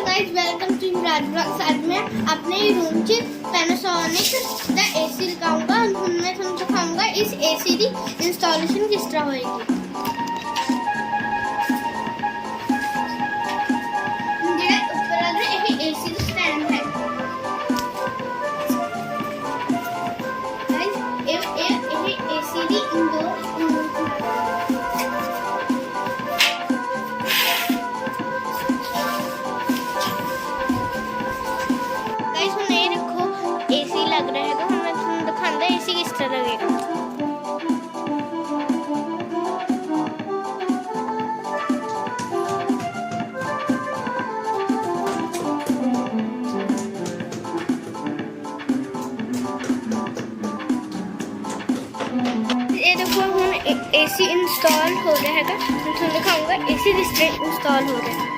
Guys welcome to Imran blogs. आज मैं अपने रूम च पैनासोनिक दा एसी लगाऊंगा। ਹੁਣ मैं ਤੁਹਾਨੂੰ दिखाऊंगा इस एसी ਦੀ इंस्टॉलेशन किस तरह होएगी। ਜਿਹੜਾ ਉੱਪਰ ਆ ਰਿਹਾ ਇਹ एसी ਦਾ ਸਟੈਂਡ ਹੈ गाइस। ਇਹ एसी ਦੀ इंडोर लग रहा है। तो हम तुम्हें दिखाते हैं एसी किस तरह लगेगा। ये देखो हम एसी इंस्टॉल हो रहा है। मैं तुम्हें दिखाऊंगा एसी किस तरह इंस्टॉल हो रहा है।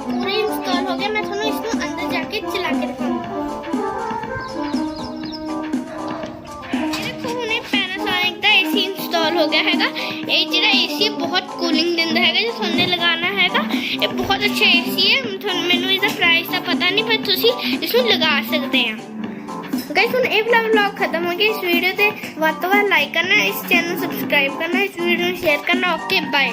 पूरे इंस्टॉल हो गया। मैं थोड़ा इसको अंदर जाके चला के दिखाऊंगा। देखो हुणे पैनासोनिक दा एसी इंस्टॉल हो गया हैगा। ये जेड़ा एसी बहुत कूलिंग दिंदा हैगा। जो थोने लगाना हैगा ये बहुत अच्छा एसी है। मैनू इसदा प्राइस दा पता नहीं पर तुसी इसनु लगा सकते हैं। गाइस हुण ये व्लॉग खत्म हो गया। इस वीडियो ते वध तो वध लाइक करना, इस चैनल सब्सक्राइब करना, इस वीडियो को शेयर करना। Okay bye.